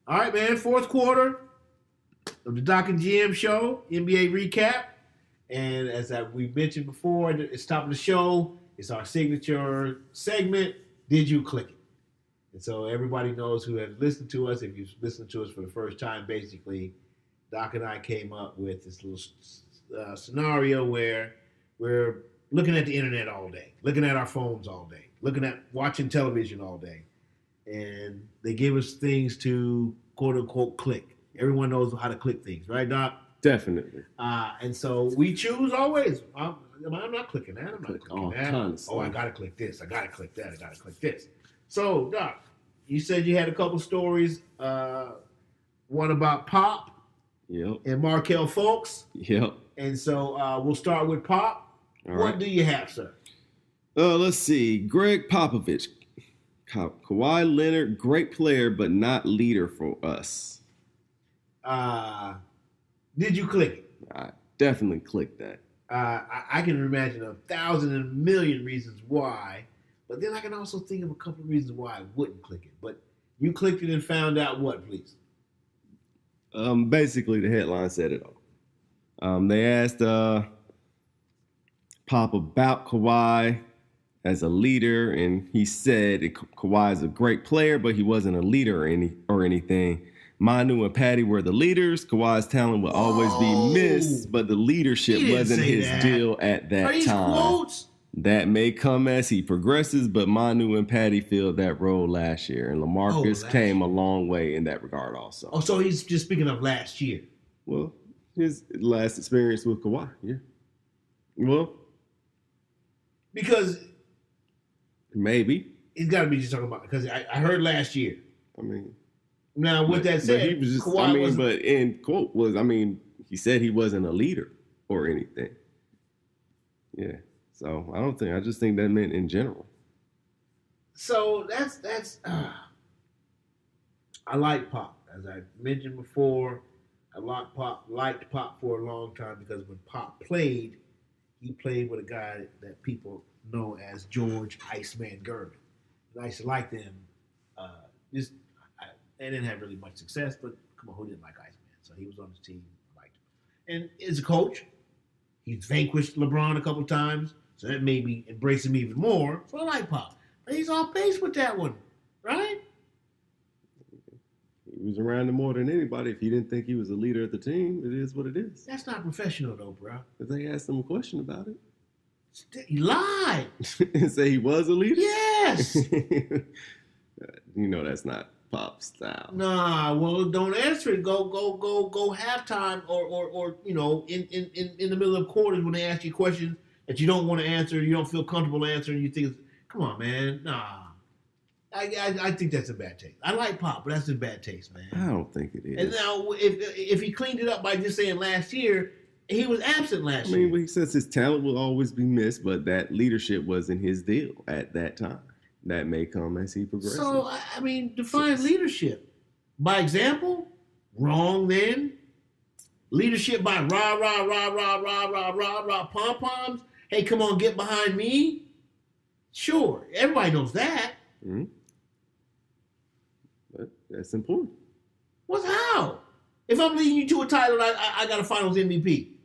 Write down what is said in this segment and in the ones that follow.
All right, man. Fourth quarter of the Doc and GM show, NBA recap. And as we mentioned before, it's top of the show. It's our signature segment. Did you click it? And so everybody knows who has listened to us. If you've listened to us for the first time, basically, Doc and I came up with this little scenario where we're looking at the internet all day, looking at our phones all day, watching television all day. And they give us things to quote unquote click. Everyone knows how to click things, right, Doc? Definitely. And so we choose always. I'm not clicking that. I'm not clicking that. Oh, I gotta click this. I gotta click that. I gotta click this. So, Doc, you said you had a couple stories. One about Pop. Yep. And Markelle Fultz. Yep. And so we'll start with Pop. All what right. do you have, sir? Let's see. Greg Popovich. Kawhi Leonard, great player, but not leader for us. Did you click it? I definitely clicked that. I can imagine 1,000 and a million reasons why, but then I can also think of a couple of reasons why I wouldn't click it. But you clicked it and found out what, please? Basically, the headline said it all. They asked Pop about Kawhi as a leader, and he said Kawhi is a great player, but he wasn't a leader or anything. Manu and Patty were the leaders. Kawhi's talent will always be missed, but the leadership wasn't his deal at that time. Quotes? That may come as he progresses, but Manu and Patty filled that role last year, and LaMarcus came a long way in that regard also. Oh, so he's just speaking of last year. Well, his last experience with Kawhi, yeah. Well, because maybe he's got to be just talking about because I heard last year. I mean, now with that said, he was just. Kawhi but in quote was, he said he wasn't a leader or anything. Yeah. So I just think that meant in general. So that's. I like Pop, as I mentioned before. I liked Pop for a long time because when Pop played, he played with a guy that people know as George Iceman Gervin. And I used to like them. They didn't have really much success, but come on, who didn't like Iceman? So he was on the team. I liked him. And as a coach, he's vanquished LeBron a couple times, so that made me embrace him even more. So I like Pop. But he's off base with that one, right? He was around him more than anybody. If he didn't think he was a leader of the team, it is what it is. That's not professional, though, bro. If they asked him a question about it. He lied. And say he was a leader? Yes. That's not Pop style. Nah, well, don't answer it. Go halftime or in the middle of quarters when they ask you questions that you don't want to answer, you don't feel comfortable answering, you think, come on, man, nah. I think that's a bad taste. I like Pop, but that's a bad taste, man. I don't think it is. And now, if he cleaned it up by just saying last year, he was absent last year. He says his talent will always be missed, but that leadership wasn't his deal at that time. That may come as he progresses. So, define leadership. By example? Wrong then. Leadership by rah, rah, rah, rah, rah, rah, rah, rah, pom-poms. Hey, come on, get behind me. Sure, everybody knows that. Mm-hmm. But that's important. What's how? If I'm leading you to a title, I got a finals MVP.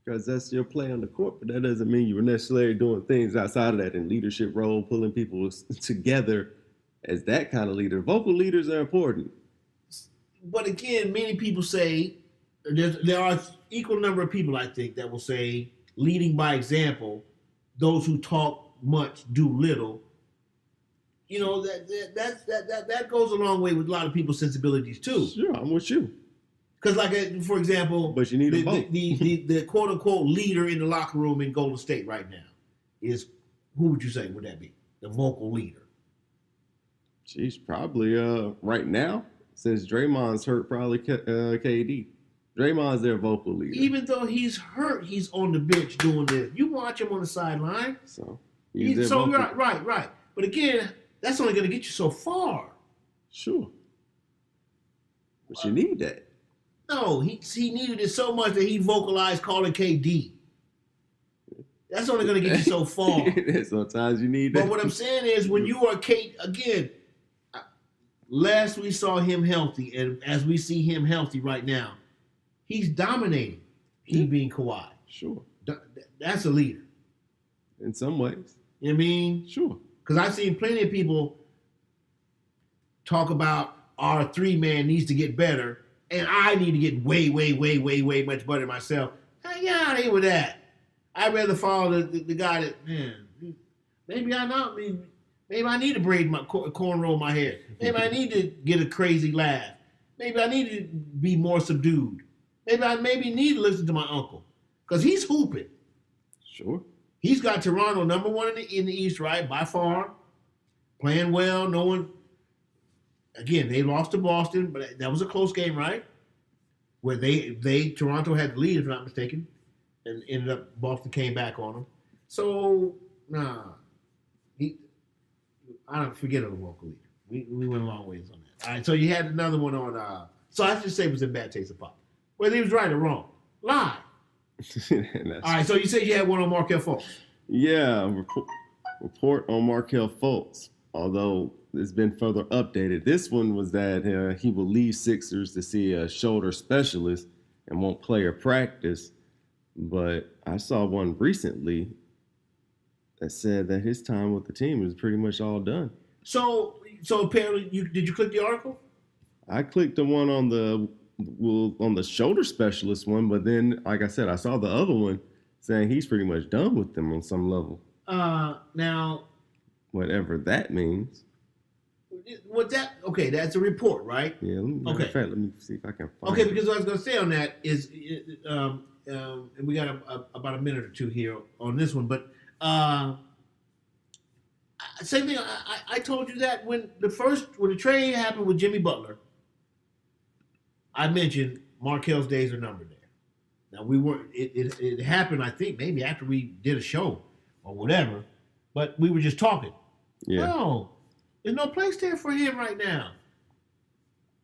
Because that's your play on the court, but that doesn't mean you were necessarily doing things outside of that in leadership role, pulling people together as that kind of leader. Vocal leaders are important. But again, many people say, there are equal number of people, I think, that will say leading by example, those who talk much do little. That goes a long way with a lot of people's sensibilities too. Sure, I'm with you. Because, for example, but you need a vote. The quote unquote leader in the locker room in Golden State right now is, who would you say would that be? The vocal leader. She's probably right now, since Draymond's hurt, probably KD. Draymond's their vocal leader. Even though he's hurt, he's on the bench doing this. You watch him on the sideline. So right. But again, that's only going to get you so far. Sure. But you need that. No, he needed it so much that he vocalized calling KD. That's only going to get you so far. Sometimes you need that. But what I'm saying is, when you are Kate, again, last we saw him healthy, and as we see him healthy right now, he's dominating. He being Kawhi. Sure. That's a leader. In some ways. You know what I mean? Sure. Because I've seen plenty of people talk about our 3-man needs to get better, and I need to get way much better myself. Yeah, I ain't with that. I'd rather follow the guy that, man, maybe I need to braid my cornrow my hair. Maybe I need to get a crazy laugh. Maybe I need to be more subdued. Maybe I need to listen to my uncle. Because he's hooping. Sure. He's got Toronto number 1 in the East, right? By far. Playing well. No one. Again, they lost to Boston, but that was a close game, right? Where Toronto had the lead, if I'm not mistaken. And ended up, Boston came back on them. So, nah. I don't forget the local leader. We went a long ways on that. All right, so you had another one on, so I should say it was in bad taste of pop. Whether he was right or wrong. Lie. All right, so you said you had one on Markelle Fultz. Yeah, report on Markelle Fultz. Although it's been further updated. This one was that he will leave Sixers to see a shoulder specialist and won't play or practice. But I saw one recently that said that his time with the team is pretty much all done. So apparently, did you click the article? I clicked the one on the shoulder specialist one, but then, like I said, I saw the other one saying he's pretty much done with them on some level. Now, whatever that means. That's a report, right? Yeah. Let me see if I can find. Okay, because what I was going to say on that is, and we got about a minute or two here on this one, but same thing. I told you that when the trade happened with Jimmy Butler, I mentioned Markelle's days are numbered there. Now we weren't. It happened, I think, maybe after we did a show or whatever, but we were just talking. Yeah. No, there's no place there for him right now.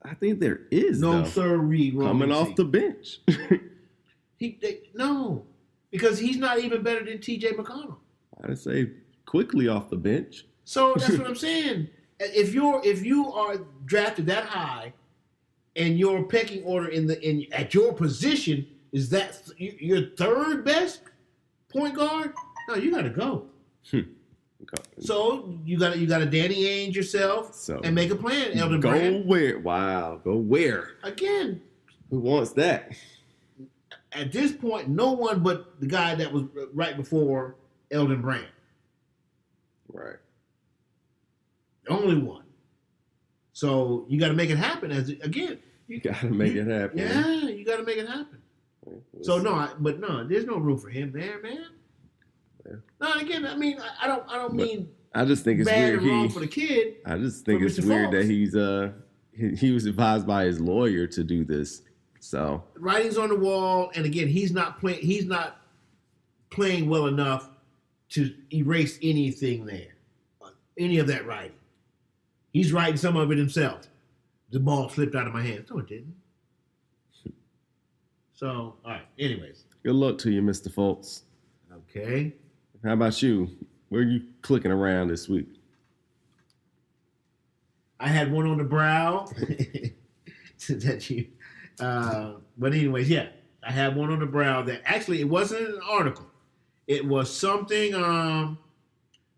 I think there is. No, sir, Reed. Coming off the bench. No, because he's not even better than T.J. McConnell. I'd say quickly off the bench. So that's what I'm saying. If you are drafted that high, and your pecking order at your position is that your third best point guard, no, you got to go. Okay. So you got to Danny Ainge yourself and make a plan. Elden Brand. Go where? Wow. Go where? Again. Who wants that? At this point, no one but the guy that was right before Elden Brand. Right. The only one. So you got to make it happen. You got to make it happen. Yeah, you got to make it happen. So there's no room for him there, man. Yeah. No, again, I mean, I don't mean. I just think it's bad weird. And wrong for the kid. I just think it's weird that he was advised by his lawyer to do this. So writing's on the wall, and again, he's not playing well enough to erase anything there, any of that writing. He's writing some of it himself. The ball slipped out of my hands. No, it didn't. So, all right. Anyways. Good luck to you, Mr. Fultz. Okay. How about you? Where are you clicking around this week? I had one on the brow. But anyways, yeah. I had one on the brow that actually it wasn't an article. It was something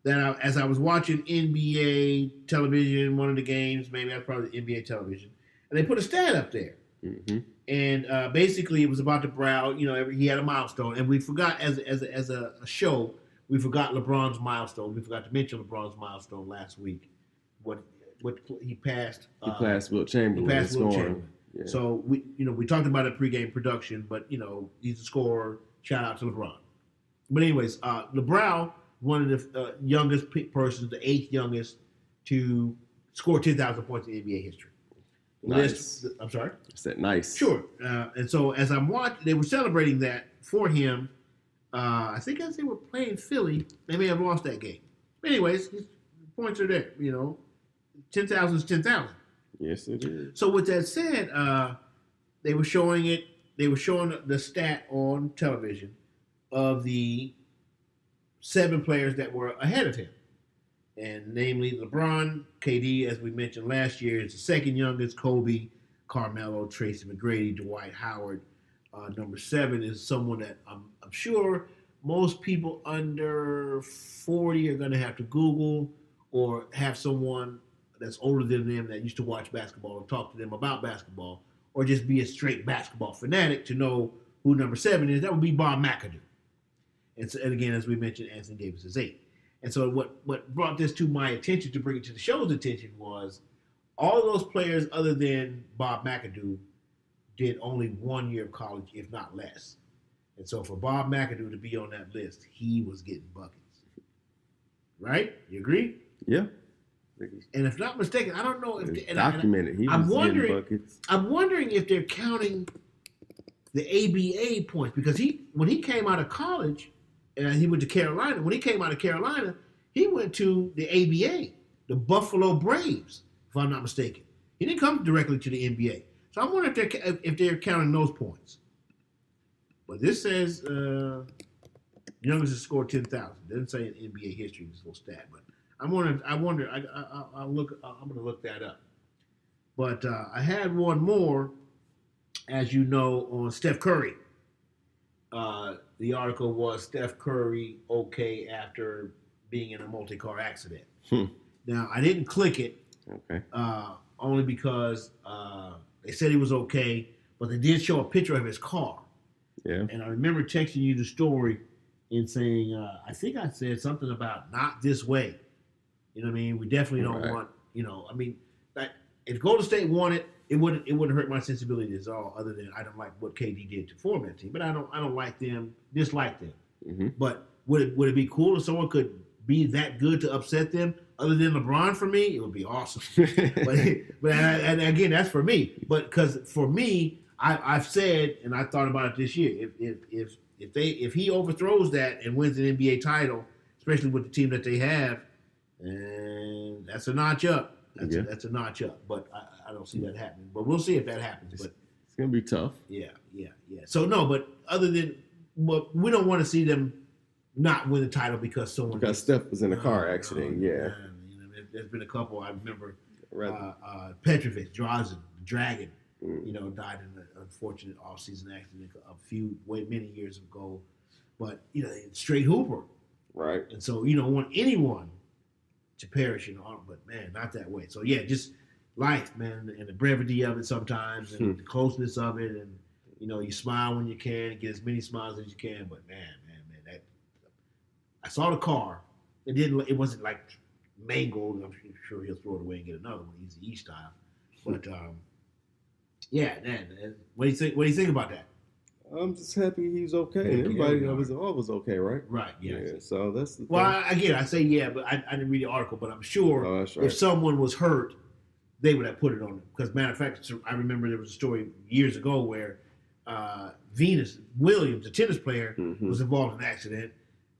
that as I was watching NBA television, one of the games, maybe I was probably NBA television, and they put a stat up there. Mm-hmm. And basically it was about the brow. You know, he had a milestone, and we forgot as a show, we forgot LeBron's milestone. We forgot to mention LeBron's milestone last week. What he passed. He passed Wilt Chamberlain. He passed Wilt Chamberlain. Yeah. So we talked about it pregame production, but he's a scorer. Shout out to LeBron. But anyways, LeBron, one of the youngest persons, the 8th youngest to score 10,000 points in NBA history. Nice. I'm sorry? I said nice. Sure. And so as I'm watching, they were celebrating that for him. I think as they were playing Philly, they may have lost that game. But anyways, his points are there. 10,000 is 10,000. Yes, it is. So with that said, they were showing it. They were showing the stat on television of the 7 players that were ahead of him. and namely LeBron, KD, as we mentioned last year, is the second youngest. Kobe, Carmelo, Tracy McGrady, Dwight Howard. Number 7 is someone that I'm sure most people under 40 are going to have to Google or have someone that's older than them that used to watch basketball and talk to them about basketball, or just be a straight basketball fanatic to know who number 7 is. That would be Bob McAdoo. And again, as we mentioned, Anthony Davis is 8. And so what brought this to my attention, to bring it to the show's attention, was all of those players other than Bob McAdoo did only 1 year of college, if not less. And so for Bob McAdoo to be on that list, he was getting buckets. Right? You agree? Yeah. And if not mistaken, I don't know if it's documented. I'm wondering if they're counting the ABA points, because when he came out of college, and he went to Carolina. When he came out of Carolina, he went to the ABA, the Buffalo Braves, if I'm not mistaken. He didn't come directly to the NBA. So I'm wondering if they're counting those points. But this says youngest has scored 10,000. Doesn't say in NBA history, this little stat. But I'm going to look that up. But I had one more, as you know, on Steph Curry. The article was Steph Curry okay after being in a multi-car accident. Now, I didn't click it, only because they said he was okay, but they did show a picture of his car. Yeah. And I remember texting you the story and saying, I think I said something about not this way. You know what I mean? We definitely don't want, if Golden State won it, it wouldn't hurt my sensibilities at all, other than I don't like what KD did to form that team. But I don't like them, dislike them. Mm-hmm. But would it be cool if someone could be that good to upset them? Other than LeBron, for me, it would be awesome. and again, that's for me. But because for me, I've said, and I thought about it this year, if he overthrows that and wins an NBA title, especially with the team that they have, and that's a notch up. That's a notch up. But I don't see that happening. But we'll see if that happens. But it's gonna be tough. Yeah. So no, but we don't want to see them not win the title because Steph was in a car accident. Yeah. There's been a couple. I remember Petrovic, Drazen, the Dragon, died in an unfortunate off-season accident many years ago. But straight hooper, right? And so you don't want anyone to perish but man, not that way. So yeah, just life, man, and the brevity of it sometimes, and the closeness of it, and you smile when you can, get as many smiles as you can. But man, that I saw the car. It wasn't like mangled. I'm sure he'll throw it away and get another one, Easy E style. But yeah, man, what do you think about that? I'm just happy he's okay. And everybody was okay, right? Right, yes. Yeah. So that's the thing. Well, I say yeah, but I didn't read the article. But I'm sure if someone was hurt, they would have put it on them. Because matter of fact, I remember there was a story years ago where Venus Williams, a tennis player, was involved in an accident,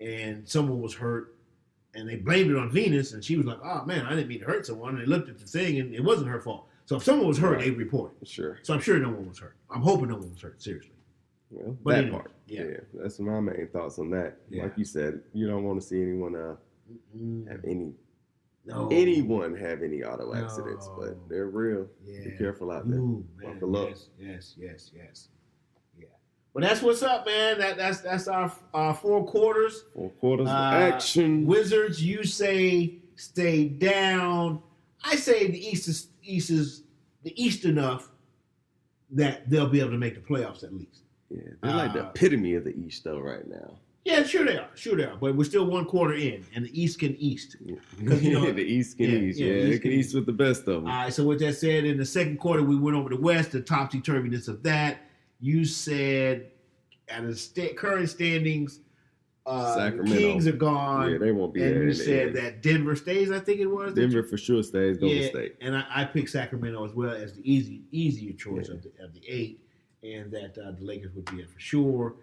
and someone was hurt, and they blamed it on Venus, and she was like, "Oh man, I didn't mean to hurt someone." And they looked at the thing, and it wasn't her fault. So if someone was hurt, they report it. Sure. So I'm sure no one was hurt. I'm hoping no one was hurt. Seriously. Well, that part. Yeah, that's my main thoughts on that. Yeah. Like you said, you don't want to see anyone have any auto accidents, but they're real. Yeah. Be careful out there. Buckle up. Yes. Yeah. Well, that's what's up, man. That's our 4 quarters. 4 quarters of action. Wizards, you say stay down. I say the East is the East enough that they'll be able to make the playoffs at least. Yeah, they're like the epitome of the East, though, right now. Yeah, sure they are. But we're still 1 quarter in, and the East can East. Because the East can East. Yeah, they can East with the best of them. All right, so with that said, in the second quarter, we went over the West, the topsy-turviness of that. You said, at the current standings, Sacramento. The Kings are gone. Yeah, they won't be there. And you the said end. that Denver stays, I think it was. Denver for sure stays, Golden State. And I picked Sacramento as well as the easier choice of the 8. And that the Lakers would be it for sure.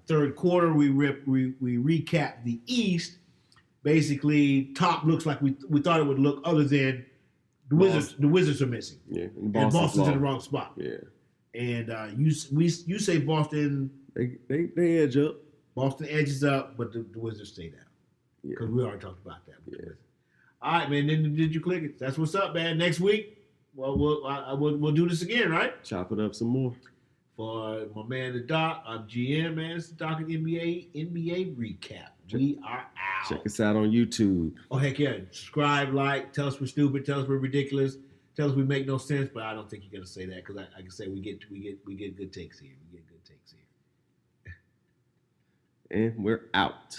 Third quarter, we recap the East. Basically, top looks like we thought it would look, other than the Wizards. The Wizards are missing. Yeah, and Boston's in the wrong spot. Yeah, and you say Boston. They edge up. Boston edges up, but the Wizards stay down. Because we already talked about that. Yeah. All right, man. Then did you click it? That's what's up, man. Next week, well, we'll do this again, right? Chop it up some more. For my man, the Doc, I'm GM, man. It's the Doc and NBA recap. We are out. Check us out on YouTube. Oh, heck yeah. Subscribe, like, tell us we're stupid, tell us we're ridiculous, tell us we make no sense, but I don't think you're going to say that because I can say we get good takes here. We get good takes here. And we're out.